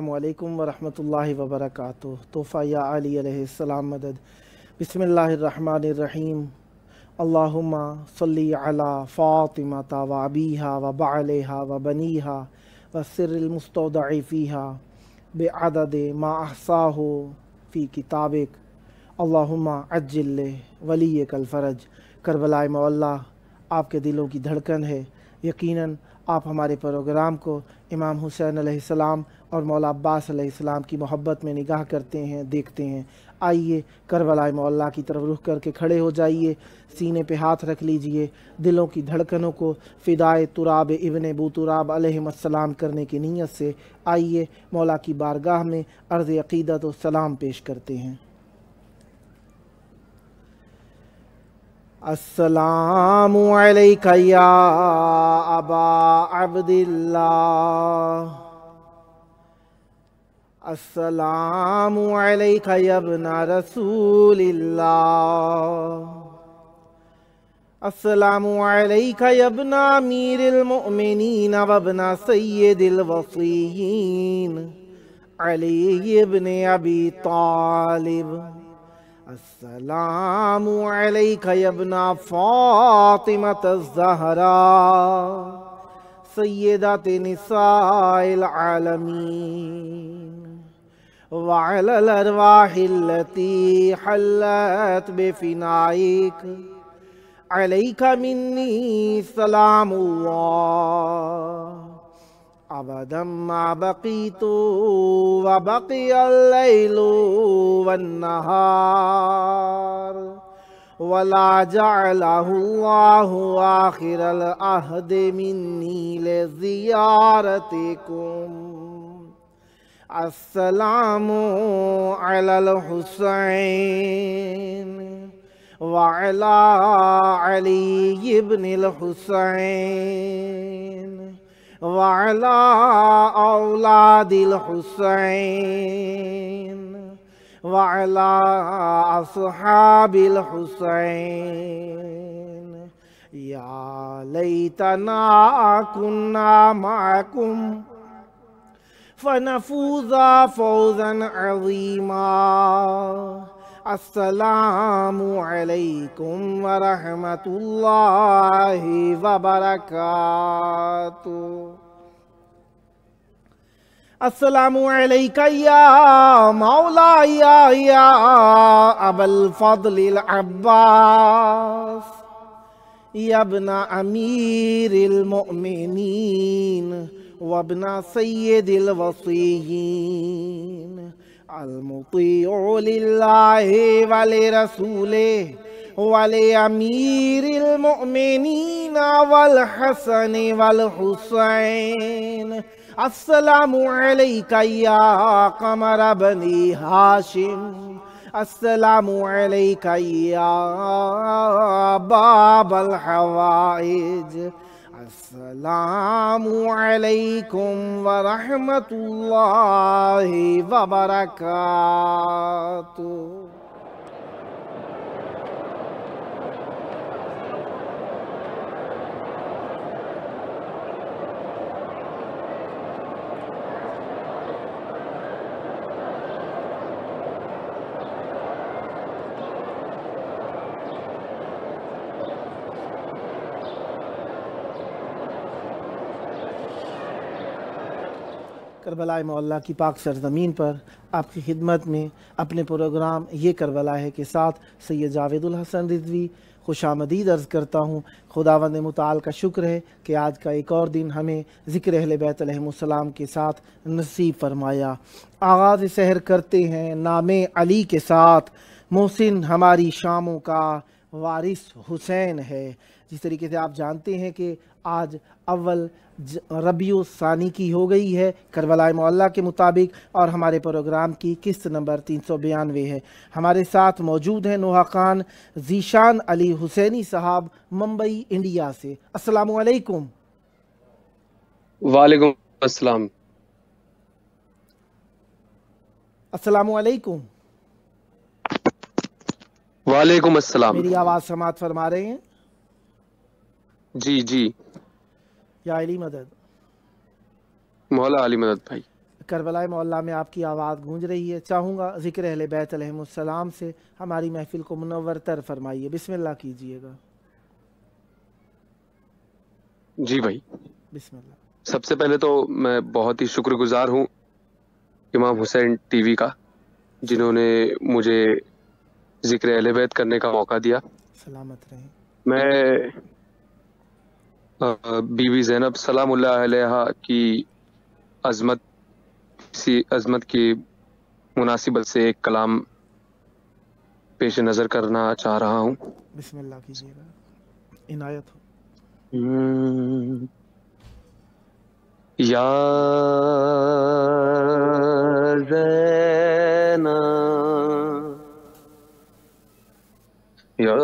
السلام علیکم ورحمۃ اللہ وبرکاتہ۔ تحفہ یا علی علیہ السلام مدد۔ بسم اللہ الرحمن الرحیم۔ اللہم صلی علی فاطمہ و ابیہا و بعلہا و بنیہا و سر المستودع فیہا بعدد ما احصاہ فی کتابک اللہم عجل ولیک الفرج۔ کربلاء مولا آپ کے دلوں کی دھڑکن ہے۔ یقیناً آپ ہمارے پروگرام کو امام حسین علیہ السلام اور مولا عباس علیہ السلام کی محبت میں نگاہ کرتے ہیں، دیکھتے ہیں۔ آئیے کربلاء مولا کی طرف رخ کر کے کھڑے ہو جائیے، سینے پہ ہاتھ رکھ لیجئے، دلوں کی دھڑکنوں کو فدائے تراب ابن ابو تراب علیہم السلام کرنے کی نیت سے آئیے مولا کی بارگاہ میں عرض عقیدت و سلام پیش کرتے ہیں۔ السلام علیک یا ابا عبداللہ، السلام علیک یا ابن رسول اللہ، السلام علیک یا ابن امیر المؤمنین و ابن سید الوصیین علی ابن ابی طالب، السلام علیک یا ابن فاطمة الزہراء سیدۃ نساء العالمین، وعلی الارواح التي حلت بفنائک علیک منی سلام اللہ ابدا ما بقیت وبقی اللیل والنہار ولا جعلہ اللہ آخر العہد منی لزیارتکم۔ السلام علی الحسین وعلی علی ابن الحسین وعلی اولاد الحسین وعلی اصحاب الحسین، یا لیتنا کنا معکم فنفوز فوزا عظیما۔ السلام علیکم ورحمۃ اللہ وبرکاتہ۔ السلام علیک یا مولائی یا ابا الفضل العباس یا ابن امیر المؤمنین وابن سید الوصیین، المطیع للہ ولرسولہ ولامیر المؤمنین والحسن والحسین۔ السلام علیک یا قمر بنی ہاشم، السلام علیک یا باب الحوائج، السلام علیکم ورحمۃ اللہ وبرکاتہ۔ کربلاء مولا کی پاک سرزمین پر آپ کی خدمت میں اپنے پروگرام یہ کربلا ہے کے ساتھ سید جاوید الحسن رضوی خوش آمدید عرض کرتا ہوں۔ خداوند متعال کا شکر ہے کہ آج کا ایک اور دن ہمیں ذکر اہل بیت علیہم السلام کے ساتھ نصیب فرمایا۔ آغاز سحر کرتے ہیں نام علی کے ساتھ، محسن ہماری شاموں کا وارث حسین ہے۔ جس طریقے سے آپ جانتے ہیں کہ آج اول ربیع الثانی کی ہو گئی ہے کربلاء مولا کے مطابق، اور ہمارے پروگرام کی قسط نمبر 392 ہے۔ ہمارے ساتھ موجود ہیں نوحہ خان ذیشان علی حسینی صاحب ممبئی انڈیا سے۔ السلام علیکم۔ وعلیکم السلام۔ السلام علیکم۔ وعلیکم السلام۔ میری آواز سماعت فرما رہے ہیں؟ جی جی، یا علی مدد؟ مولا علی مدد بھائی۔ کربلاء معلیٰ میں آپ کی آواز گونج رہی ہے. چاہوں گا ذکر اہل بیت علیہم السلام سے ہماری محفل کو منور تر فرمائیے. بسم اللہ کیجئے گا. جی بھائی، بسم اللہ. سب سے پہلے تو میں بہت ہی شکر گزار ہوں امام حسین ٹی وی کا، جنہوں نے مجھے ذکر اہل بیت کرنے کا موقع دیا. سلامت رہیں. میں بی بی زینب سلام اللہ علیہ کی عظمت کی مناسبت سے ایک کلام پیش نظر کرنا چاہ رہا ہوں. بسم اللہ کیجئے گا. عنایت ہو. یا زینب یا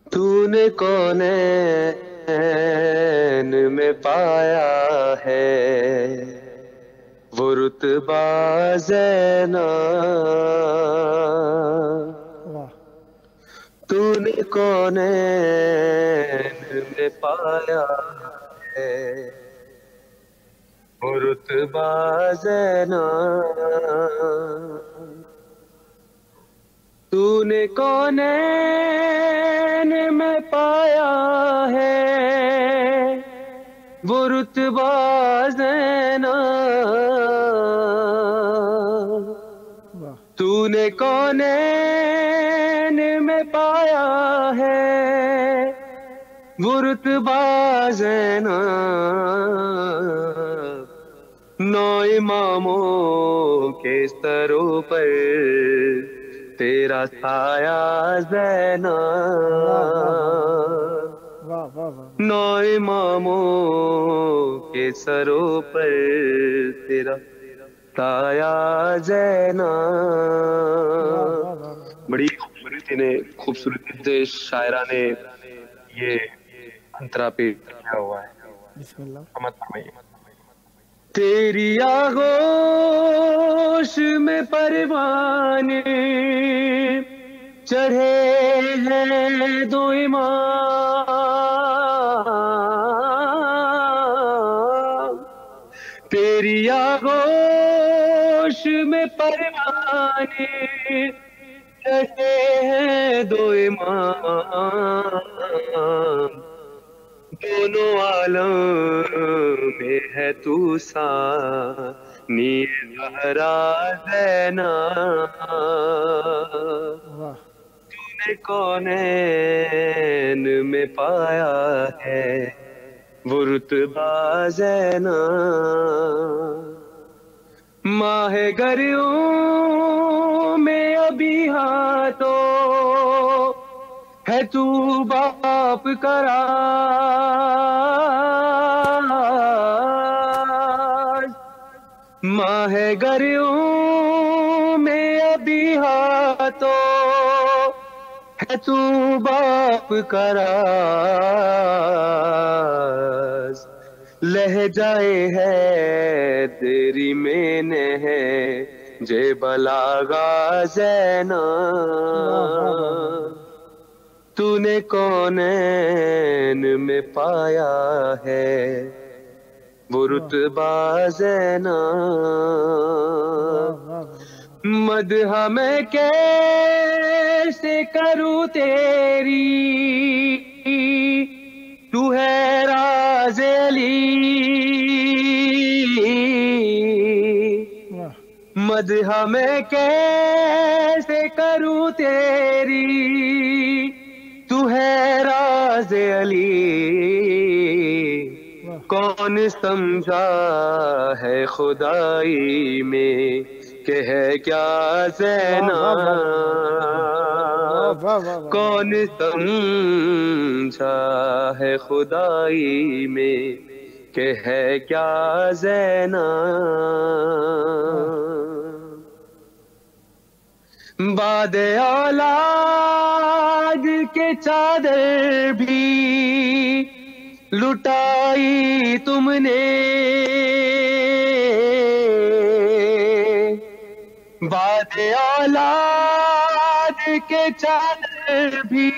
تو نے کونین میں پایا ہے وہ رتبہ زینب، تو نے کونین میں پایا ہے وہ رتبہ زینب، تو نے کونین میں پایا ہے وہ رتبہ زینب، تو نے کونین میں پایا ہے وہ رتبہ زینب، نو اماموں کے سروں پر تیرا سایہ زینب، نو اماموں کے سروں پر تیرا سایہ زینب. بڑی خوبصورتی سے شاعرہ نے یہ انترا پیش کیا ہوا ہے. بسم اللہ. تیری آغوش میں پروانے چڑھے ہیں دو امام، تیری آغوش میں پروانے چڑھے ہیں دو امام، دونوں عالم میں ہے تو ثانی زہرا زینب، تو نے کونین میں پایا ہے وہ رتبہ زینب، ماہ گریوں میں ابھی ہاتھوں ہے تو باپ کا راز، ماہ گریوں میں ابھی ہاتھوں ہے تو باپ کا راز، لہجائے ہے تیری میں نے ہے جے بلاغا زینب، تو نے کونین میں پایا ہے وہ رتبہ زینب، مدح میں کیسے کروں تیری تو ہے راز علی، مدح میں کیسے کروں تیری تو ہے راز علی، کون سمجھا ہے خدائی میں کہ ہے کیا زینب، کون سمجھا ہے خدائی میں کہ ہے کیا زینب، بعد اولاد کے چادر بھی لٹائی تم نے، بعد اولاد کے چادر بھی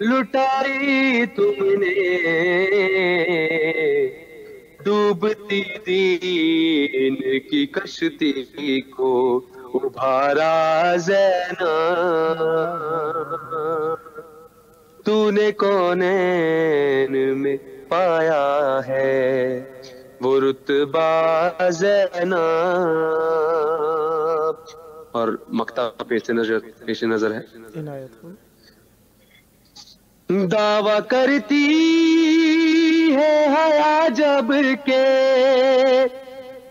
لٹائی تم نے، ڈوبتی دین کی کشتی کو ابھارا زینب، تو نے کونین میں پایا ہے وہ رتبہ زینب. اور مقطع پیش نظر ہے. عنایت ہو. دعویٰ کرتی ہے حیا جب کہ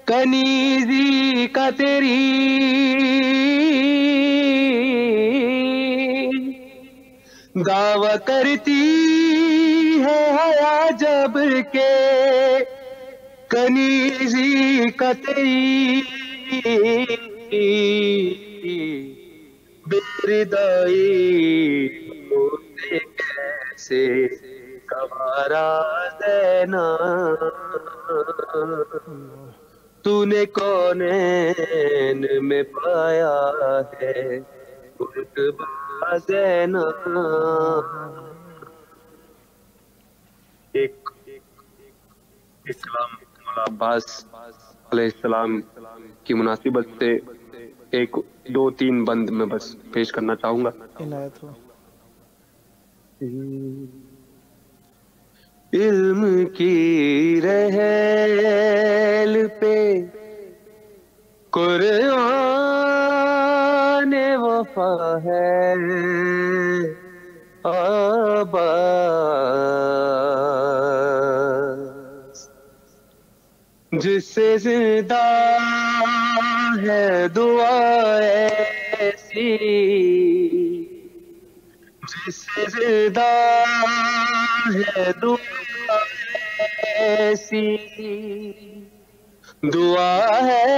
کنیزی کا تیری، دعویٰ کرتی ہے حیا جب کہ کنیزی کا تیری، بے ردائی ہوتے کیسے گوارا زینب، تو نے کونین میں پایا ہے رتبہ زینب. ایک کلام مولا عباس علیہ السلام کی مناسبت سے ایک دو تین بند میں بس پیش کرنا چاہوں گا. عنایت ہو. علم کی رحل پہ قرآن وفا ہے آباس، جس سے زندہ ہے دعا ایسی، جس سے زندہ ہے دعا ایسی، دعا ہے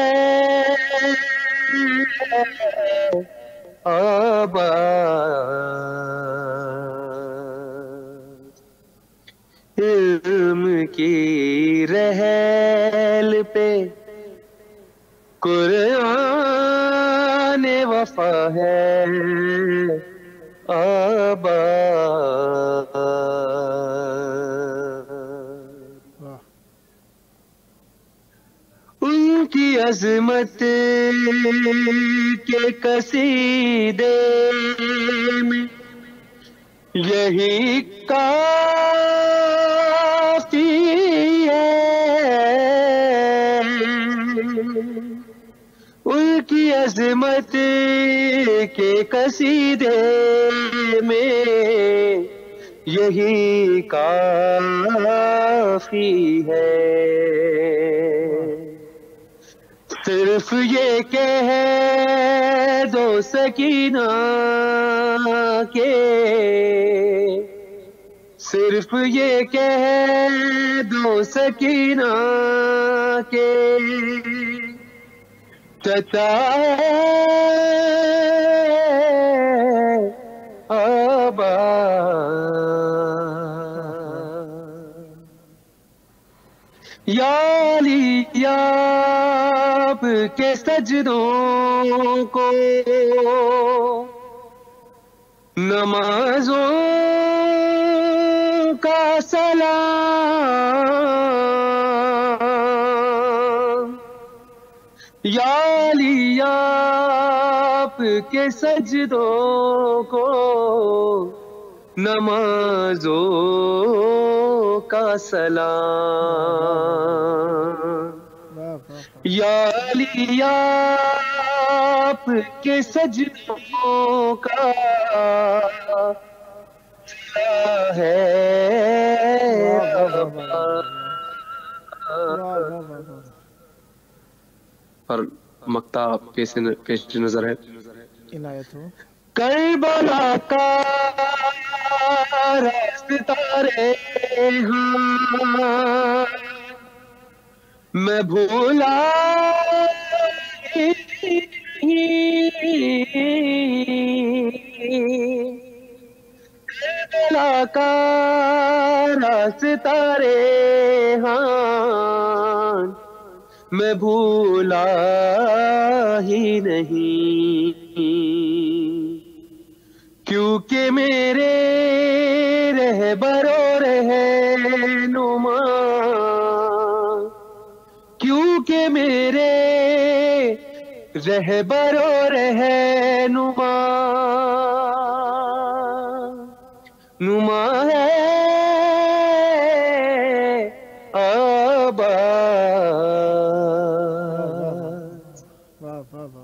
آباد. علم کی رحل پہ قرآن وفا ہے آباد. ان کی عظمت کے قصیدے میں یہی کافی ہے، ان کی عظمت کے قصیدے میں یہی کافی ہے. صرف یہ کہہ دو سکینہ کے، صرف یہ کہہ دو سکینہ کے چچا آباد. یا علی یا آپ کے سجدوں کو نمازوں کا سلام، یا علی آپ کے سجدوں کو نمازوں کا سلام، یا علی آپ کے سجدوں کا ہے. اور مقطع پیش نظر ہے. عنایت ہو. کربلاء کا راستہ ریحاں میں بھولا کربلاء کا راستہ ریحاں میں بھولا ہی نہیں، کیونکہ میرے رہبر و رہنما، کیونکہ میرے رہبر و رہنما نما ہے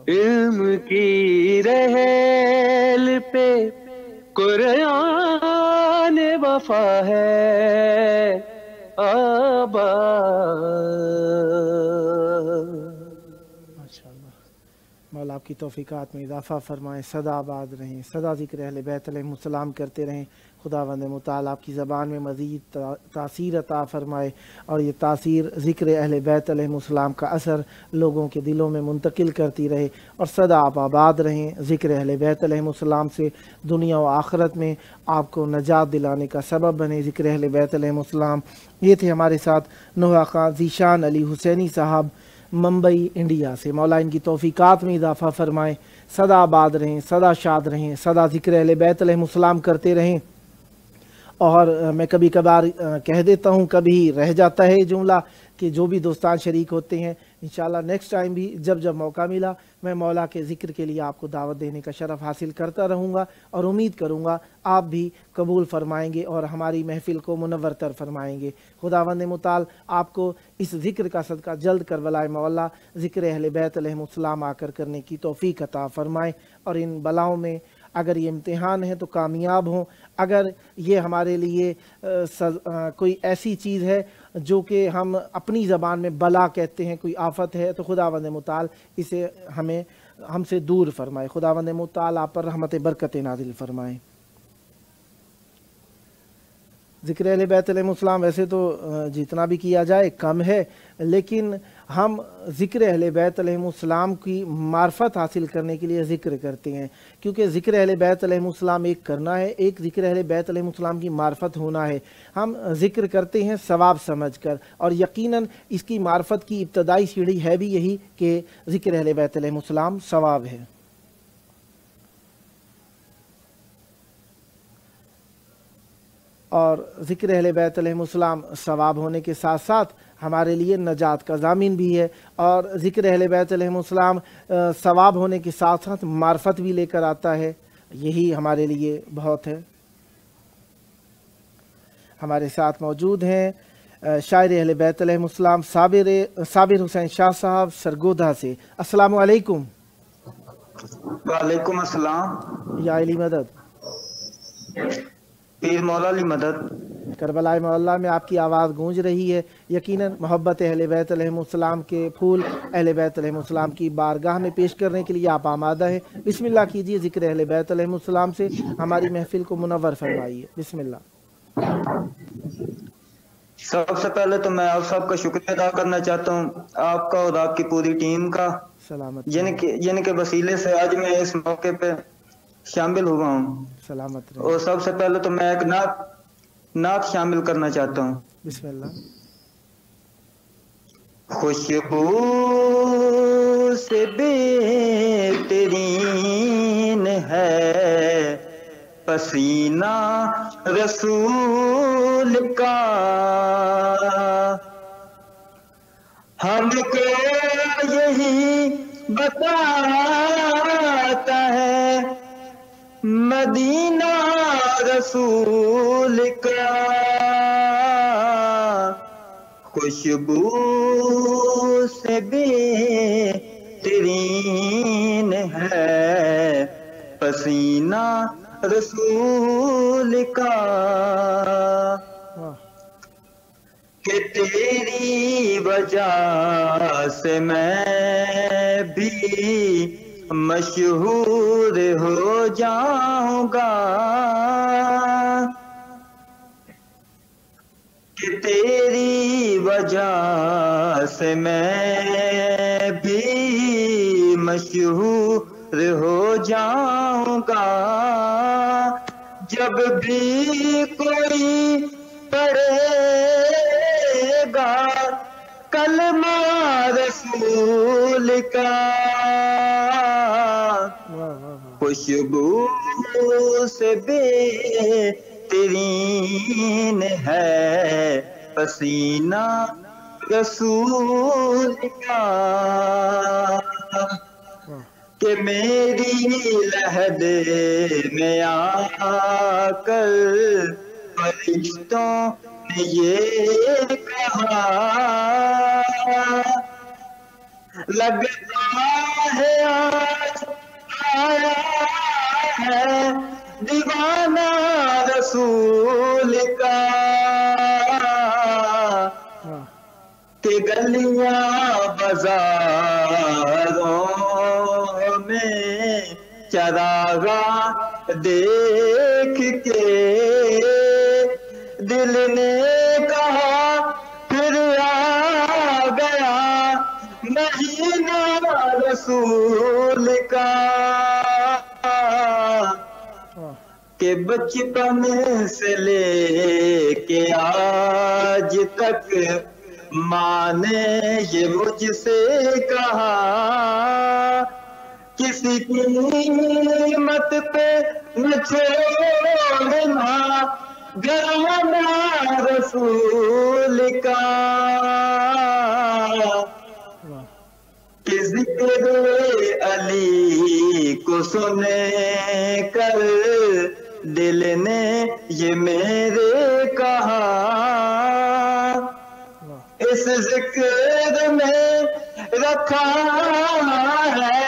علم کی رحل پہ قرآن وفا ہے ماشاءاللہ، مولا آپ کی توفیقات میں اضافہ فرمائیں، سدا آباد رہیں، سدا ذکر اہل بیت علیہم السلام کرتے رہیں۔ خداوند متعال آپ کی زبان میں مزید تاثیر عطا فرمائے، اور یہ تاثیر ذکر اہل بیت علیہم السلام کا اثر لوگوں کے دلوں میں منتقل کرتی رہے، اور سدا آپ آباد رہیں ذکر اہل بیت علیہم السلام سے، دنیا و آخرت میں آپ کو نجات دلانے کا سبب بنے ذکر اہل بیت علیہم السلام۔ یہ تھے ہمارے ساتھ نوحہ خواں ذیشان علی حسینی صاحب ممبئی انڈیا سے۔ مولا ان کی توفیقات میں اضافہ فرمائیں، سدا آباد رہیں، سدا شاد رہیں، سدا ذکر اہل بیت علیہم السلام کرتے رہیں۔ اور میں کبھی کبھار کہہ دیتا ہوں، کبھی رہ جاتا ہے یہ جملہ، کہ جو بھی دوستان شریک ہوتے ہیں انشاءاللہ نیکسٹ ٹائم بھی جب موقع ملا میں مولا کے ذکر کے لیے آپ کو دعوت دینے کا شرف حاصل کرتا رہوں گا، اور امید کروں گا آپ بھی قبول فرمائیں گے اور ہماری محفل کو منور تر فرمائیں گے۔ خداوند متعال آپ کو اس ذکر کا صدقہ جلد کربلاء مولا ذکر اہل بیت علیہم السلام آ کر کرنے کی توفیق عطا فرمائیں، اور ان بلاؤں میں اگر یہ امتحان ہے تو کامیاب ہوں، اگر یہ ہمارے لیے کوئی ایسی چیز ہے جو کہ ہم اپنی زبان میں بلا کہتے ہیں، کوئی آفت ہے، تو خداوند متعال اسے ہم سے دور فرمائے۔ خداوند متعال آپ پر رحمت برکت نازل فرمائے۔ ذکر اہل بیت علیہم السلام ویسے تو جتنا بھی کیا جائے کم ہے، لیکن ہم ذکر اہل بیت علیہم السلام کی معرفت حاصل کرنے کے لیے ذکر کرتے ہیں، کیونکہ ذکر اہل بیت علیہم السلام ایک کرنا ہے، ایک ذکر اہل بیت علیہم السلام کی معرفت ہونا ہے۔ ہم ذکر کرتے ہیں ثواب سمجھ کر، اور یقیناً اس کی معرفت کی ابتدائی سیڑھی ہے بھی یہی کہ ذکر اہل بیت علیہم السلام ثواب ہے۔ اور ذکر اہل بیت علیہم السلام ثواب ہونے کے ساتھ ساتھ ہمارے لیے نجات کا ضامن بھی ہے، اور ذکر اہل بیت علیہم السلام ثواب ہونے کے ساتھ ساتھ معرفت بھی لے کر آتا ہے، یہی ہمارے لیے بہت ہے۔ ہمارے ساتھ موجود ہیں شاعر اہل بیت علیہم السلام صابر حسین شاہ صاحب سرگودھا سے۔ السلام علیکم۔ وعلیکم السلام۔ یا علی مدد، پیر مولا علی مدد۔ کربلاء مولا میں آپ کی آواز گونج رہی ہے، یقیناً محبت اہل بیت علیہم السلام کے پھول اہل بیت علیہم السلام کی بارگاہ میں پیش کرنے کے لیے آپ آمادہ ہیں۔ بسم اللہ کیجئے، ذکر اہل بیت علیہم السلام سے ہماری محفل کو منور فرمائیے۔ بسم اللہ۔ سب سے پہلے تو میں آپ سب کا شکریہ ادا کرنا چاہتا ہوں، آپ کا اور آپ کی پوری ٹیم کا، سلامت جن کے وسیلے سے آج میں اس موقع پہ شامل ہوا ہوں۔ سلامت رہے۔ اور سب سے پہلے تو میں ایک نعت شامل کرنا چاہتا ہوں۔ بسم اللہ۔ خوشبو سے بہترین ہے پسینہ رسول کا، ہم کو یہی بتاتا ہے مدینہ رسول کا۔ خوشبو سے بہترین ہے پسینہ رسول کا، کہ تیری وجہ سے میں بھی مشہور ہو جاؤں گا، کہ تیری وجہ سے میں بھی مشہور ہو جاؤں گا، جب بھی کوئی پڑھے گا کلمہ رسول کا، خوشبو سے بہترین ہے پسینہ رسول کا، کہ میری لحد میں آ کر فرشتوں نے یہ کہا، لگتا ہے آج آیا ہے دیوانہ رسول کا، کہ گلیاں بازاروں میں چراغاں دیکھ کے دل نے کہا پھر آ گیا مہینہ رسول کا، کہ بچپن سے لے کے آج تک ماں نے یہ مجھ سے کہا، کسی قیمت پہ نہ چھوڑنا گھرانہ رسول کا، کہ ذکر علی کو سنے کر دل نے یہ میرے کہا، اس ذکر میں رکھا ہے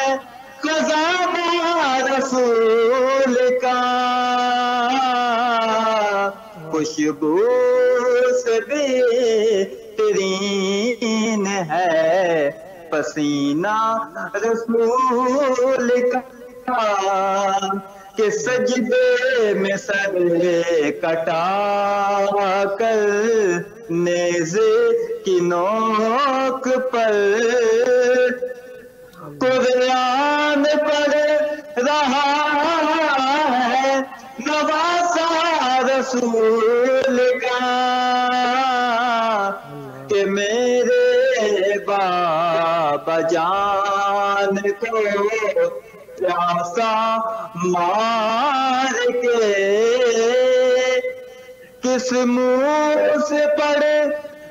خزانہ رسول کا، خوشبو سے بہترین ہے پسینہ رسول کا، کہ سجدے میں سر کٹا کر نیزے کی نوک پر قرآن پڑھ رہا ہے نواسا رسول کا، کہ میرے بابا جان کو پیاسا مار کے کس منہ سے پڑھ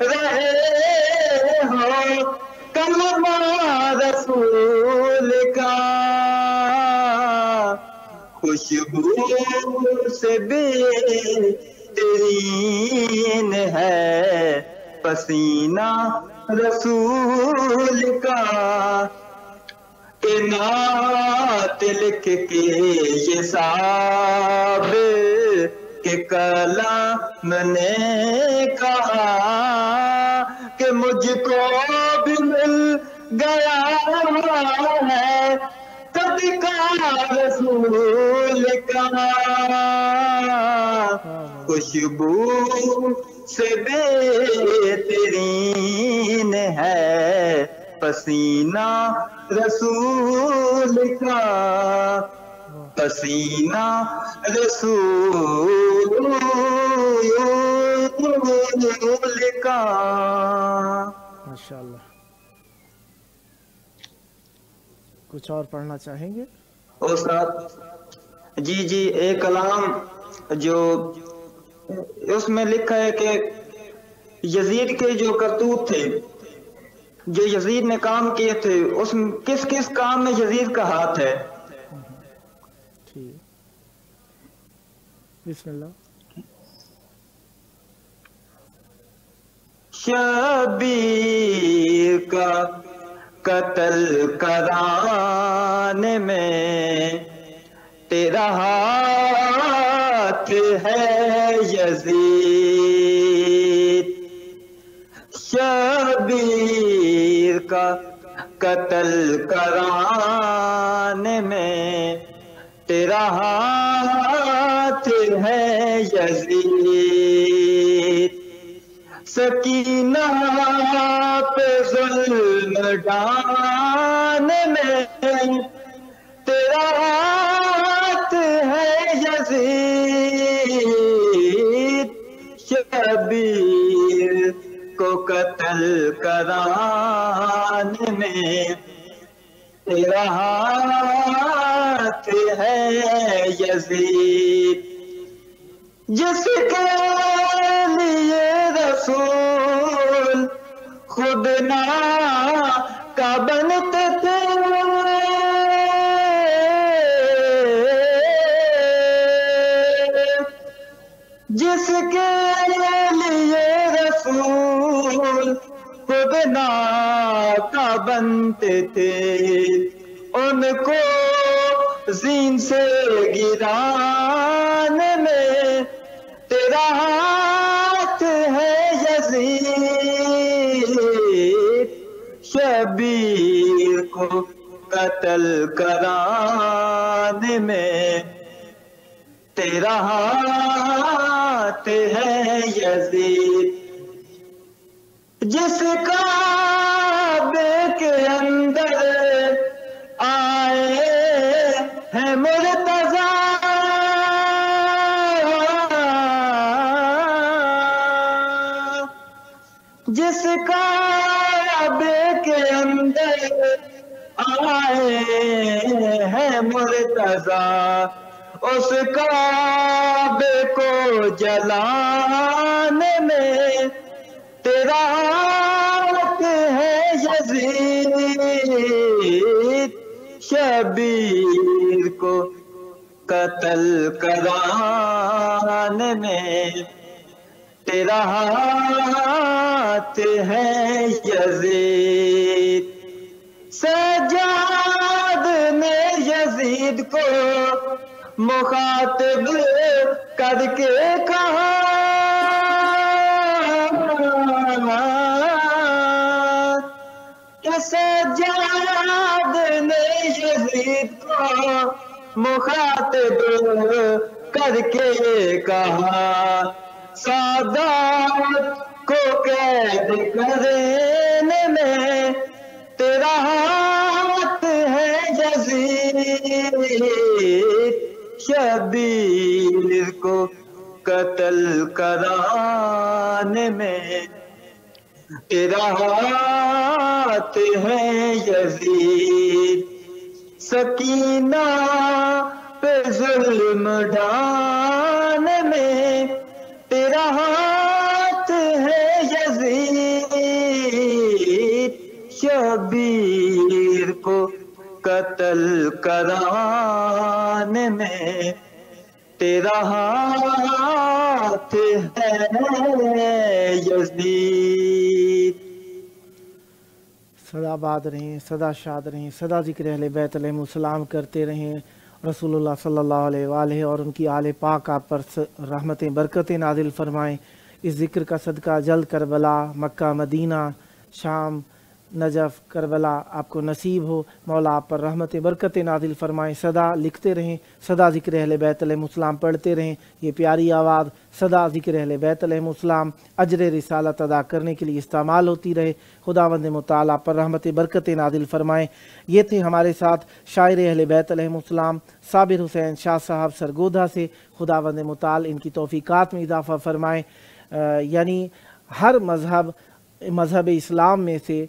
رہے ہو کلمہ رسول کا، خوشبو سے بہترین ہے پسینہ رسول کا، کہ نعت لکھ کے یہ صابر کہ کلام نے کہا، کہ مجھ کو بھی مل گیا ہے صدقہ رسول کا، خوشبو سے بہترین ہے پسینہ رسول کا، پسینہ رسول کا۔ ماشاءاللہ، کچھ اور پڑھنا چاہیں گے؟ استاد جی ایک کلام جو اس میں لکھا ہے کہ یزید کے جو کرتوت تھے، جو یزید نے کام کیے تھے، اس میں کس کس کام میں یزید کا ہاتھ ہے؟ ٹھیک، بسم اللہ۔ شبیر کا قتل کرانے میں تیرا ہاتھ ہے یزید، شبیر کا قتل کرانے میں تیرا ہاتھ ہے یزید، سکینہ پہ ظلم ڈھانے میں تیرا ہاتھ ہے یزید، شبیر کو قتل کرانے میں تیرا ہاتھ ہے یزید، جس کے لیے رسول خود کا بنتے تھے، جس کے لیے رسول خود کا بنتے تھے، ان کو زین سے گرانے میں تیرا ہاتھ ہے یزید، شبیر کو قتل کرانے میں تیرا ہاتھ ہے یزید، جس کعبے کے اندر آئے ہیں مرتضیٰ، جس کعبے کے اندر آئے ہیں مرتضیٰ، اس کعبے کو جلانے میں تیرا ہاتھ ہے یزید، شبیر کو قتل کرانے میں تیرا ہاتھ ہے یزید۔ سجاد نے یزید کو مخاطب کر کے کہا، سجاد نے یزید کو مخاطب کر کے کہا، سادات کو قید کرنے میں تیرا ہاتھ ہے یزید، شبیر کو قتل کرانے میں تیرا ہاتھ ہے یزید، سکینہ پہ ظلم ڈھانے میں تیرا ہاتھ ہے یزید، شبیر کو قتل کرانے میں تیرا ہاتھ ہے یزید۔ سدا آباد رہیں، سدا شاد رہیں، سدا ذکر اہل بیت علیہم السلام کرتے رہیں، رسول اللہ صلی اللہ علیہ وآلہ اور ان کی آل پاک آپ پر رحمتیں برکتیں نازل فرمائیں۔ اس ذکر کا صدقہ جلد کربلا، مکہ، مدینہ، شام، نجف، کربلا آپ کو نصیب ہو، مولا آپ پر رحمت برکتیں نازل فرمائیں۔ صدا لکھتے رہیں، صدا ذکر اہل بیت علیہم السلام پڑھتے رہیں، یہ پیاری آواز صدا ذکر اہل بیت علیہم السلام اجر رسالت ادا کرنے کے لیے استعمال ہوتی رہے۔ خداوند متعال آپ پر رحمت برکتیں نازل فرمائیں۔ یہ تھے ہمارے ساتھ شاعر اہل بیت علیہم السلام صابر حسین شاہ صاحب سرگودھا سے، خداوند متعال ان کی توفیقات میں اضافہ فرمائیں۔ یعنی ہر مذہب اسلام میں سے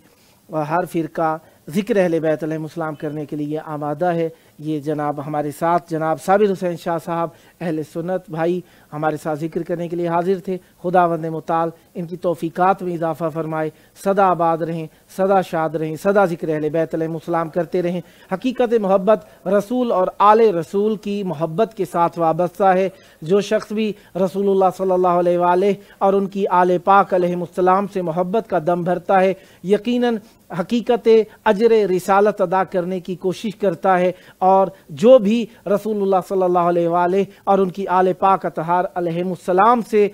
ہر فرقہ ذکر اہل بیت علیہم السلام کرنے کے لیے آمادہ ہے۔ یہ جناب ہمارے ساتھ جناب صابر حسین شاہ صاحب اہل سنت بھائی ہمارے ساتھ ذکر کرنے کے لیے حاضر تھے۔ خداوند متعال ان کی توفیقات میں اضافہ فرمائے، سدا آباد رہیں، سدا شاد رہیں، سدا ذکر اہل بیت علیہم السلام کرتے رہیں۔ حقیقت محبت رسول اور آل رسول کی محبت کے ساتھ وابستہ ہے۔ جو شخص بھی رسول اللہ صلی اللہ علیہ وآلہ اور ان کی آل پاک علیہم السلام سے محبت کا دم بھرتا ہے، یقیناً حقیقت اجر رسالت ادا کرنے کی کوشش کرتا ہے، اور جو بھی رسول اللہ صلی اللہ علیہ وآلہ اور ان کی آل پاک اطہار علیہم السلام سے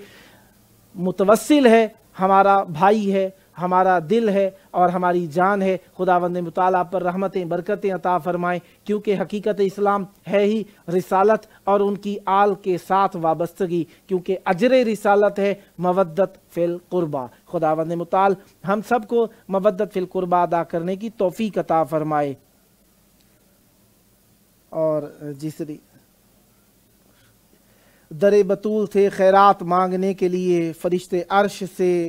متوسل ہے، ہمارا بھائی ہے، ہمارا دل ہے اور ہماری جان ہے۔ خداوند متعال آپ پر رحمتیں برکتیں عطا فرمائیں، کیونکہ حقیقت اسلام ہے ہی رسالت اور ان کی آل کے ساتھ وابستگی، کیونکہ اجر رسالت ہے مودت فی القربہ۔ خداوند متعال ہم سب کو مودت فی القربہ ادا کرنے کی توفیق عطا فرمائے۔ اور جسری در بطول سے خیرات مانگنے کے لیے فرشتے عرش سے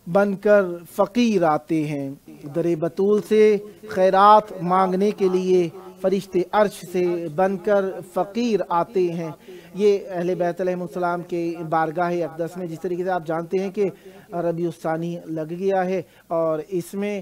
بن کر فقیر آتے ہیں۔ در بطول سے خیرات مانگنے کے لیے فرشتے عرش سے بن کر فقیر آتے ہیں۔ یہ اہل بیت علیہ السلام کے بارگاہ اقدس میں جس طریقے سے آپ جانتے ہیں کہ ربیع الثانی لگ گیا ہے، اور اس میں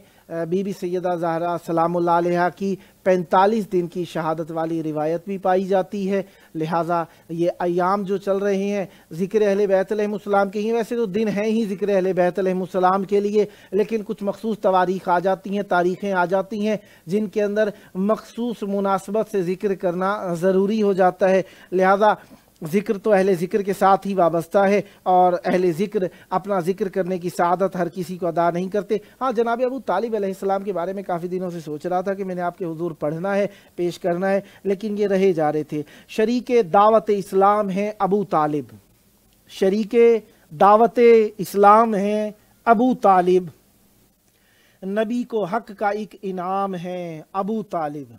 بی بی سیدہ زہرا سلام اللہ علیہ کی 45 دن کی شہادت والی روایت بھی پائی جاتی ہے، لہٰذا یہ ایام جو چل رہے ہیں ذکر اہل بیت علیہ السلام کے ہی، ویسے تو دن ہیں ہی ذکر اہل بیت علیہ السلام کے لیے، لیکن کچھ مخصوص تواریخ آ جاتی ہیں، تاریخیں آ جاتی ہیں جن کے اندر مخصوص مناسبت سے ذکر کرنا ضروری ہو جاتا ہے، لہٰذا ذکر تو اہل ذکر کے ساتھ ہی وابستہ ہے، اور اہل ذکر اپنا ذکر کرنے کی سعادت ہر کسی کو ادا نہیں کرتے۔ ہاں، جناب ابو طالب علیہ السلام کے بارے میں کافی دنوں سے سوچ رہا تھا کہ میں نے آپ کے حضور پڑھنا ہے، پیش کرنا ہے، لیکن یہ رہے جا رہے تھے۔ شریک دعوت اسلام ہیں ابو طالب، شریک دعوت اسلام ہیں ابو طالب، نبی کو حق کا ایک انعام ہے ابو طالب،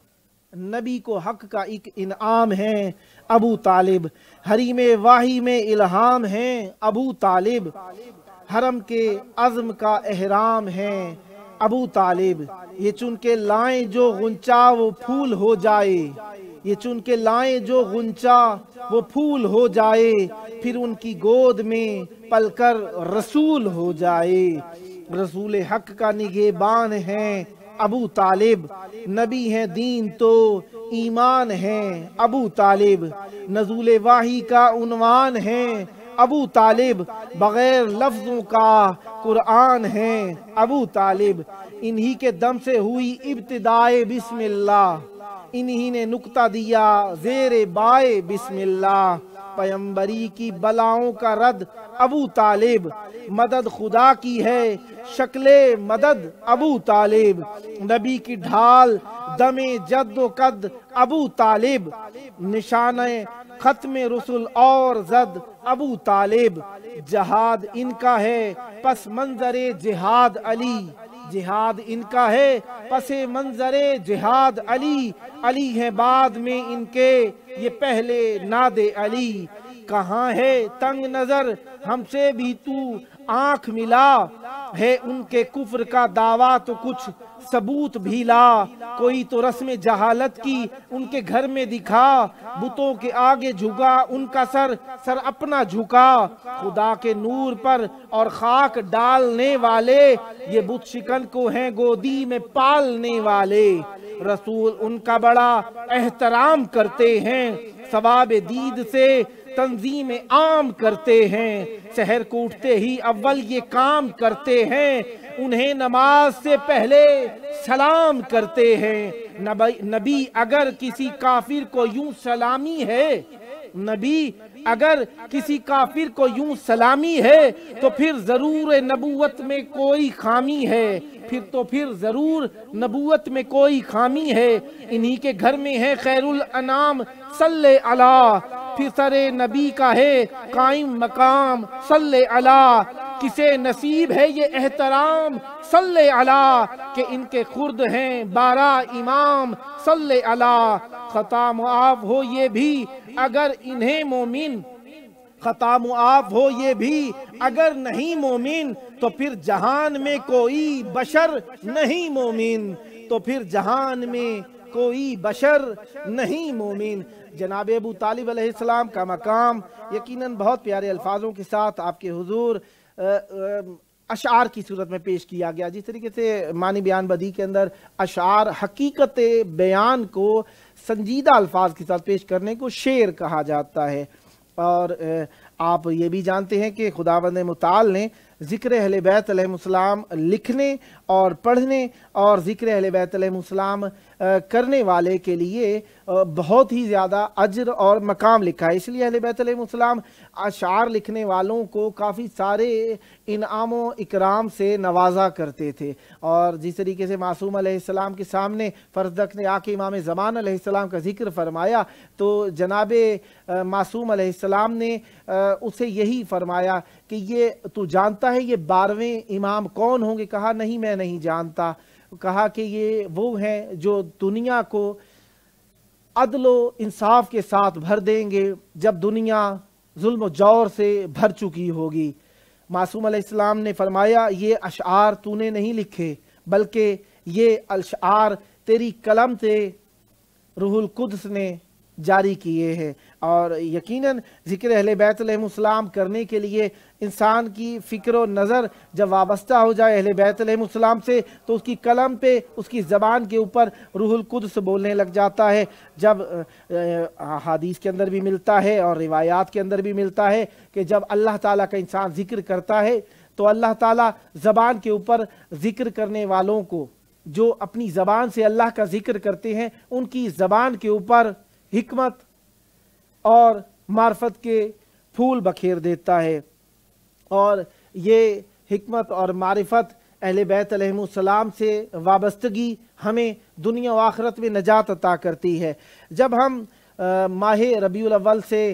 نبی کو حق کا ایک انعام ہے ابو طالب، حریم واہی میں الہام ہیں ابو طالب، حرم کے عزم کا احرام ہیں ابو طالب، یہ چن کے لائیں جو غنچہ وہ پھول ہو جائے، یہ چن کے لائیں جو غنچہ وہ پھول ہو جائے، پھر ان کی گود میں پل کر رسول ہو جائے، رسول حق کا نگہبان ہیں ابو طالب، نبی ہیں دین تو ایمان ہیں ابو طالب، نزول وحی کا عنوان ہیں ابو طالب، بغیر لفظوں کا قرآن ہیں ابو طالب، انہی کے دم سے ہوئی ابتدائے بسم اللہ، انہی نے نقطہ دیا زیر بائے بسم اللہ، پیمبری کی بلاؤں کا رد ابو طالب، مدد خدا کی ہے شکل مدد ابو طالب، نبی کی ڈھال دم جد و قد ابو طالب، نشانہ ختم رسول اور زد ابو طالب، جہاد ان کا ہے پس منظر جہاد علی، جہاد ان کا ہے پس منظر جہاد علی، علی ہے بعد میں ان کے یہ پہلے ناد علی، کہاں ہے تنگ نظر ہم سے بھی تو آنکھ ملا، ہے ان کے کفر کا دعویٰ تو کچھ ثبوت بھی لا، کوئی تو رسم جہالت کی ان کے گھر میں دکھا، بتوں کے آگے جھکا ان کا سر اپنا جھکا، خدا کے نور پر اور خاک ڈالنے والے، یہ بت شکن کو ہیں گودی میں پالنے والے، رسول ان کا بڑا احترام کرتے ہیں، ثواب دید سے تنظیم عام کرتے ہیں، سحر کو اٹھتے ہی اول یہ کام کرتے ہیں، انہیں نماز سے پہلے سلام کرتے ہیں، نبی اگر کسی کافر کو یوں سلامی ہے، نبی اگر کسی کافر کو یوں سلامی ہے تو پھر ضرور نبوت میں کوئی خامی ہے، پھر ضرور نبوت میں کوئی خامی ہے، انہی کے گھر میں ہے خیر الانام صلی علیہ، پھر سر نبی کا ہے قائم مقام صلی علیہ، کسے نصیب ہے یہ احترام صلی علیہ، کہ ان کے خرد ہیں 12 امام صلی علیہ، خطا معاف ہو یہ بھی اگر انہیں مومن، خطا معاف ہو یہ بھی اگر نہیں مومن، تو پھر جہان میں کوئی بشر نہیں مومن، تو پھر جہان میں کوئی بشر نہیں مومن۔ جناب ابو طالب علیہ السلام کا مقام یقیناً بہت پیارے الفاظوں کے ساتھ آپ کے حضور اشعار کی صورت میں پیش کیا گیا، جس طریقے سے معنی بیان بدیع کے اندر اشعار حقیقت بیان کو سنجیدہ الفاظ کے ساتھ پیش کرنے کو شعر کہا جاتا ہے، اور آپ یہ بھی جانتے ہیں کہ خداوند متعال نے ذکر اہل بیت علیہ السلام لکھنے اور پڑھنے اور ذکر اہل بیت علیہ السلام کرنے والے کے لیے بہت ہی زیادہ اجر اور مقام لکھا ہے، اس لیے اہل بیت علیہ السلام اشعار لکھنے والوں کو کافی سارے انعام و اکرام سے نوازا کرتے تھے، اور جس طریقے سے معصوم علیہ السلام کے سامنے فرزدق نے آ کے امام زمان علیہ السلام کا ذکر فرمایا تو جناب معصوم علیہ السلام نے اسے یہی فرمایا کہ یہ تو جانتا ہے یہ 12ویں امام کون ہوں گے؟ کہا نہیں میں نہیں جانتا، کہا کہ یہ وہ ہیں جو دنیا کو عدل و انصاف کے ساتھ بھر دیں گے جب دنیا ظلم و جور سے بھر چکی ہوگی۔ معصوم علیہ السلام نے فرمایا یہ اشعار تو نے نہیں لکھے بلکہ یہ اشعار تیری قلم سے روح القدس نے جاری کیے ہیں، اور یقیناً ذکر اہل بیت علیہم السلام کرنے کے لیے انسان کی فکر و نظر جب وابستہ ہو جائے اہل بیت علیہم السلام سے، تو اس کی قلم پہ، اس کی زبان کے اوپر روح القدس بولنے لگ جاتا ہے۔ جب حدیث کے اندر بھی ملتا ہے اور روایات کے اندر بھی ملتا ہے کہ جب اللہ تعالیٰ کا انسان ذکر کرتا ہے تو اللہ تعالیٰ زبان کے اوپر ذکر کرنے والوں کو، جو اپنی زبان سے اللہ کا ذکر کرتے ہیں، ان کی زبان کے اوپر حکمت اور معرفت کے پھول بکھیر دیتا ہے، اور یہ حکمت اور معرفت اہل بیت علیہم السلام سے وابستگی ہمیں دنیا و آخرت میں نجات عطا کرتی ہے۔ جب ہم ماہ ربیع الاول سے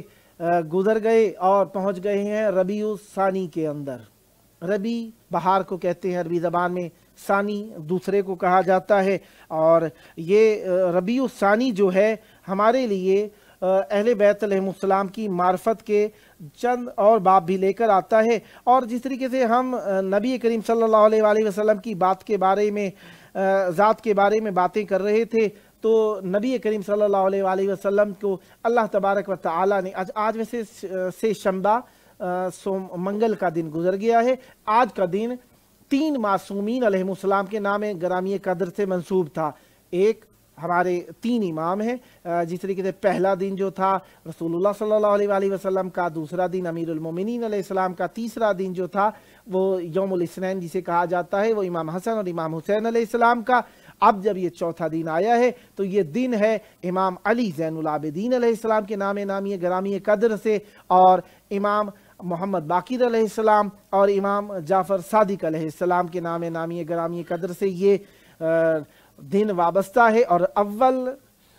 گزر گئے اور پہنچ گئے ہیں ربیع الثانی کے اندر، ربیع بہار کو کہتے ہیں عربی زبان میں، ثانی دوسرے کو کہا جاتا ہے، اور یہ ربیع الثانی جو ہے ہمارے لیے اہل بیت علیہم السلام کی معرفت کے چند اور باب بھی لے کر آتا ہے۔ اور جس طریقے سے ہم نبی کریم صلی اللہ علیہ وآلہ وسلم کی بات کے بارے میں، ذات کے بارے میں باتیں کر رہے تھے، تو نبی کریم صلی اللہ علیہ وآلہ وسلم کو اللہ تبارک و تعالی نے آج ویسے سے شنبہ منگل کا دن گزر گیا ہے، آج کا دن 3 معصومین علیہم السلام کے نام گرامی قدر سے منسوب تھا۔ ایک ہمارے 3 امام ہیں، جس طریقے سے پہلا دن جو تھا رسول اللہ صلی اللہ علیہ وآلہ وسلم کا، دوسرا دن امیر المومنین علیہ السلام کا، تیسرا دن جو تھا وہ یوم الاثنین جسے کہا جاتا ہے وہ امام حسن اور امام حسین علیہ السلام کا۔ اب جب یہ چوتھا دن آیا ہے تو یہ دن ہے امام علی زین العابدین علیہ السلام کے نام نامی گرامی قدر سے، اور امام محمد باقر علیہ السلام اور امام جعفر صادق علیہ السلام کے نام نامی گرامی قدر سے یہ دن وابستہ ہے، اور اول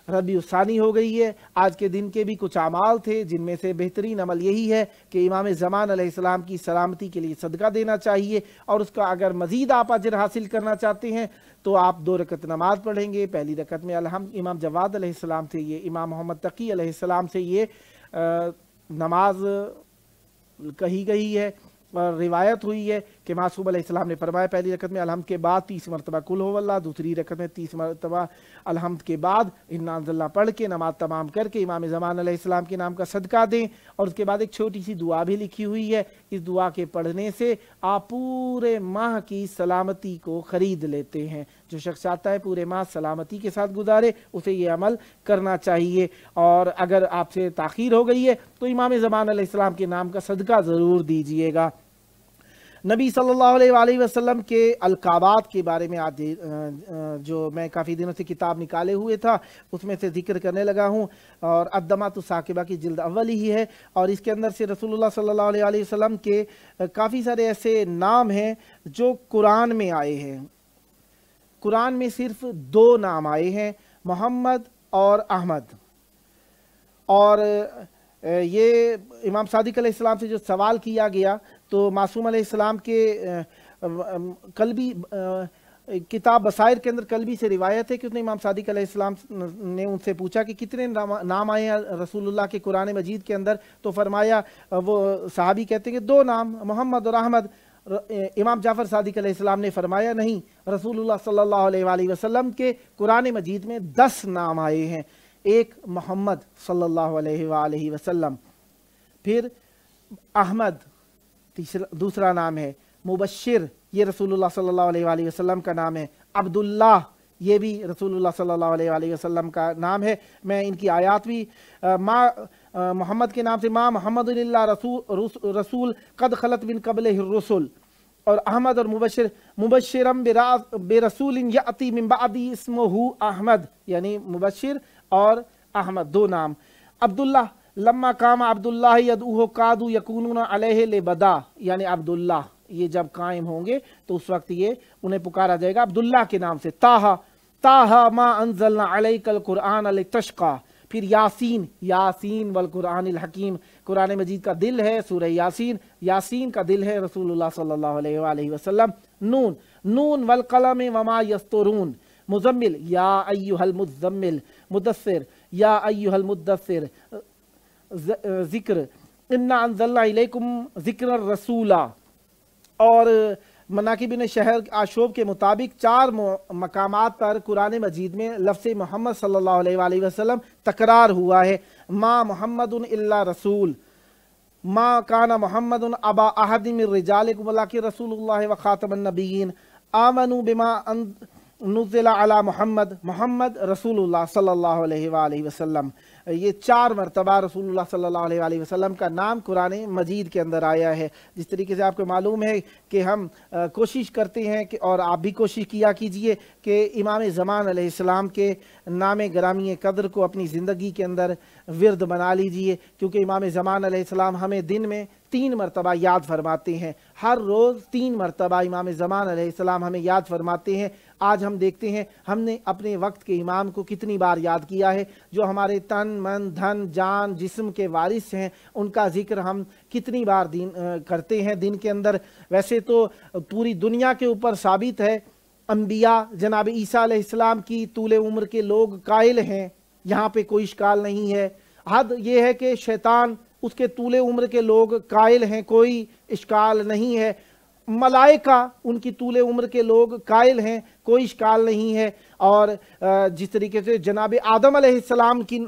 ربیع الثانی ہو گئی ہے۔ آج کے دن کے بھی کچھ اعمال تھے، جن میں سے بہترین عمل یہی ہے کہ امام زمان علیہ السلام کی سلامتی کے لیے صدقہ دینا چاہیے، اور اس کا اگر مزید آپ اجر حاصل کرنا چاہتے ہیں تو آپ 2 رکعت نماز پڑھیں گے۔ پہلی رکعت میں الحمد امام جواد علیہ السلام سے، یہ امام محمد تقی علیہ السلام سے یہ نماز کہی گئی ہے، اور روایت ہوئی ہے کہ معصوم علیہ السلام نے فرمایا پہلی رکعت میں الحمد کے بعد 30 مرتبہ قل هو اللہ، دوسری رکعت میں 30 مرتبہ الحمد کے بعد انا انزلنا پڑھ کے نماز تمام کر کے امام زمان علیہ السلام کے نام کا صدقہ دیں۔ اور اس کے بعد ایک چھوٹی سی دعا بھی لکھی ہوئی ہے، اس دعا کے پڑھنے سے آپ پورے ماہ کی سلامتی کو خرید لیتے ہیں۔ جو شخص چاہتا ہے پورے ماہ سلامتی کے ساتھ گزارے، اسے یہ عمل کرنا چاہیے، اور اگر آپ سے تاخیر ہو گئی ہے تو امام زمان علیہ السلام کے نام کا صدقہ ضرور دیجئے گا۔ نبی صلی اللہ علیہ وآلہ وسلم کے القابات کے بارے میں آج جو میں کافی دنوں سے کتاب نکالے ہوئے تھا اس میں سے ذکر کرنے لگا ہوں، اور الدمات الثاقبہ کی جلد اول ہی ہے، اور اس کے اندر سے رسول اللہ صلی اللہ علیہ وآلہ وسلم کے کافی سارے ایسے نام ہیں جو قرآن میں آئے ہیں۔ قرآن میں صرف 2 نام آئے ہیں، محمد اور احمد، اور یہ امام صادق علیہ السلام سے جو سوال کیا گیا تو معصوم علیہ السلام کے قلبی کتاب بصائر کے اندر قلبی سے روایت ہے کہ اس نے امام صادق علیہ السلام نے ان سے پوچھا کہ کتنے نام آئے ہیں رسول اللہ کے قرآن مجید کے اندر، تو فرمایا، وہ صحابی کہتے ہیں کہ 2 نام محمد اور احمد۔ امام جعفر صادق علیہ السلام نے فرمایا نہیں، رسول اللہ صلی اللہ علیہ وآلہ وسلم کے قرآن مجید میں 10 نام آئے ہیں، ایک محمد صلی اللہ علیہ وآلہ وسلم، پھر احمد دوسرا نام ہے، مبشر یہ رسول اللہ صلی اللہ علیہ وآلہ وسلم کا نام ہے، عبداللہ یہ بھی رسول اللہ صلی اللہ علیہ وآلہ وسلم کا نام ہے۔ میں ان کی آیات بھی محمد کے نام سے ما محمد اللہ رسول قد خلت من قبلہ الرسل، اور احمد اور مبشرم برسول یأتی من بعدی اسمہ احمد، یعنی مبشر اور احمد 2 نام۔ عبداللہ لما قام عبداللہ یدعوہ قادوا یکونون علیہ لبدا، یعنی عبداللہ یہ جب قائم ہوں گے تو اس وقت یہ انہیں پکارا جائے گا عبداللہ کے نام سے۔ طٰہٰ ما انزلنا علیک القرآن لتشقیٰ، پھر یاسین والقرآن الحکیم، قرآن مجید کا دل ہے سورہ یاسین کا دل ہے رسول اللہ صلی اللہ علیہ وآلہ وسلم۔ نون والقلم وما یسطرون، مزمل یا ایہا المزمل، مدثر یا ایہا المدثر، ذکر انا انزلنا الیکم ذکر الرسول، اور مناقب ابن شہر آشوب کے مطابق 4 مقامات پر قرآن مجید میں لفظ محمد صلی اللہ علیہ وآلہ وسلم تکرار ہوا ہے۔ ما محمد الا رسول، ما کان محمد ابا احد من رجالکم ولکن رسول اللہ وخاتم النبیین، آمنوا بما نزل علی محمد، محمد رسول اللہ صلی اللہ علیہ وآلہ وسلم۔ یہ 4 مرتبہ رسول اللہ صلی اللہ علیہ وآلہ وسلم کا نام قرآن مجید کے اندر آیا ہے۔ جس طریقے سے آپ کو معلوم ہے کہ ہم کوشش کرتے ہیں کہ، اور آپ بھی کوشش کیا کیجئے کہ امام زمان علیہ السلام کے نام گرامی قدر کو اپنی زندگی کے اندر ورد بنا لیجئے، کیونکہ امام زمان علیہ السلام ہمیں دن میں 3 مرتبہ یاد فرماتے ہیں، ہر روز 3 مرتبہ امام زمان علیہ السلام ہمیں یاد فرماتے ہیں۔ آج ہم دیکھتے ہیں ہم نے اپنے وقت کے امام کو کتنی بار یاد کیا ہے، جو ہمارے تن من دھن جان جسم کے وارث ہیں، ان کا ذکر ہم کتنی بار کرتے ہیں دن کے اندر۔ ویسے تو پوری دنیا کے اوپر ثابت ہے، انبیاء جناب عیسیٰ علیہ السلام کی طول عمر کے لوگ قائل ہیں، یہاں پہ کوئی اشکال نہیں ہے۔ حد یہ ہے کہ شیطان اس کے طول عمر کے لوگ قائل ہیں، کوئی اشکال نہیں ہے۔ ملائکہ ان کی طول عمر کے لوگ قائل ہیں، کوئی اشکال نہیں ہے۔ اور جس طریقے سے جناب آدم علیہ السلام کی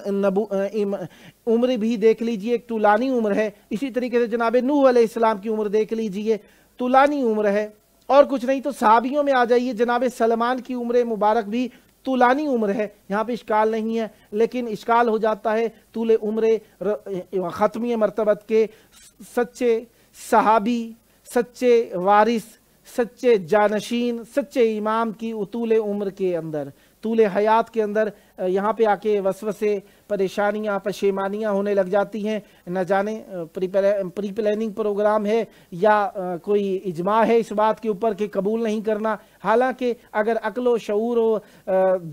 عمر بھی دیکھ لیجئے، ایک طولانی عمر ہے۔ اسی طریقے سے جناب نوح علیہ السلام کی عمر دیکھ لیجئے، طولانی عمر ہے۔ اور کچھ نہیں تو صحابیوں میں آ جائیے، جناب سلمان کی عمر مبارک بھی طولانی عمر ہے، یہاں پہ اشکال نہیں ہے۔ لیکن اشکال ہو جاتا ہے طول عمر ختمی مرتبت کے سچے صحابی، سچے وارث، سچے جانشین، سچے امام کی طول عمر کے اندر، طول حیات کے اندر یہاں پہ آ کے وسوسے، پریشانیاں، پشیمانیاں ہونے لگ جاتی ہیں۔ نہ جانے پری پلاننگ پروگرام ہے یا کوئی اجماع ہے اس بات کے اوپر کہ قبول نہیں کرنا۔ حالانکہ اگر عقل و شعور و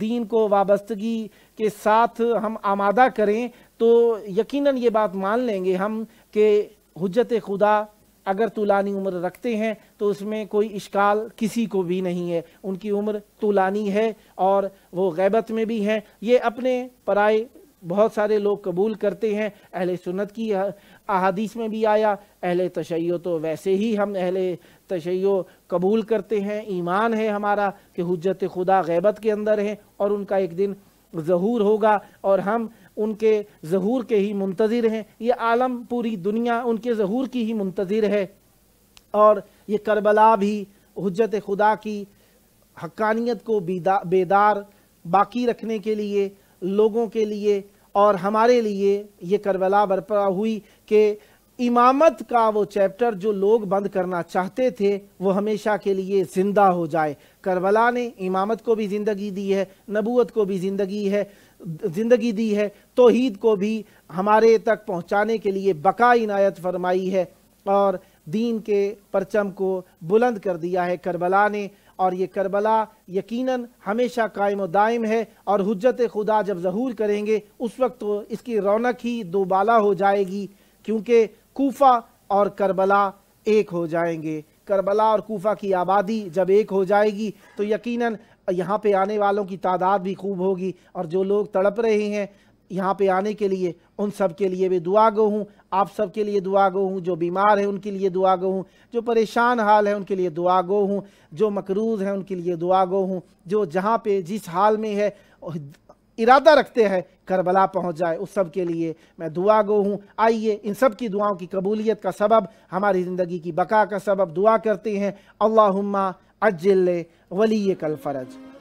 دین کو وابستگی کے ساتھ ہم آمادہ کریں تو یقیناً یہ بات مان لیں گے ہم کہ حجت خدا اگر طولانی عمر رکھتے ہیں تو اس میں کوئی اشکال کسی کو بھی نہیں ہے۔ ان کی عمر طولانی ہے اور وہ غیبت میں بھی ہیں۔ یہ اپنے پرائے بہت سارے لوگ قبول کرتے ہیں، اہل سنت کی احادیث میں بھی آیا۔ اہل تشیع تو ویسے ہی ہم اہل تشیع قبول کرتے ہیں، ایمان ہے ہمارا کہ حجت خدا غیبت کے اندر ہیں اور ان کا ایک دن ظہور ہوگا اور ہم ان کے ظہور کے ہی منتظر ہیں۔ یہ عالم، پوری دنیا ان کے ظہور کی ہی منتظر ہے۔ اور یہ کربلا بھی حجت خدا کی حقانیت کو بیدار باقی رکھنے کے لیے، لوگوں کے لیے اور ہمارے لیے یہ کربلا برپا ہوئی کہ امامت کا وہ چیپٹر جو لوگ بند کرنا چاہتے تھے وہ ہمیشہ کے لیے زندہ ہو جائے۔ کربلا نے امامت کو بھی زندگی دی ہے، نبوت کو بھی زندگی دی ہے، توحید کو بھی ہمارے تک پہنچانے کے لیے بقا عنایت فرمائی ہے اور دین کے پرچم کو بلند کر دیا ہے کربلا نے۔ اور یہ کربلا یقیناً ہمیشہ قائم و دائم ہے اور حجت خدا جب ظہور کریں گے اس وقت تو اس کی رونق ہی دوبالا ہو جائے گی، کیونکہ کوفہ اور کربلا ایک ہو جائیں گے۔ کربلا اور کوفہ کی آبادی جب ایک ہو جائے گی تو یقیناً یہاں پہ آنے والوں کی تعداد بھی خوب ہوگی، اور جو لوگ تڑپ رہے ہیں یہاں پہ آنے کے لیے ان سب کے لیے بھی دعا گو ہوں، آپ سب کے لیے دعا گو ہوں، جو بیمار ہیں ان کے لیے دعا گو ہوں، جو پریشان حال ہیں ان کے لیے دعا گو ہوں، جو مقروض ہیں ان کے لیے دعا گو ہوں، جو جہاں پہ جس حال میں ہے ارادہ رکھتے ہیں کربلا پہنچ جائے اس سب کے لیے میں دعا گو ہوں۔ آئیے ان سب کی دعاؤں کی قبولیت کا سبب، ہماری زندگی کی بقا کا سبب دعا کرتے ہیں۔ اللہم عجل ولیک الفرج۔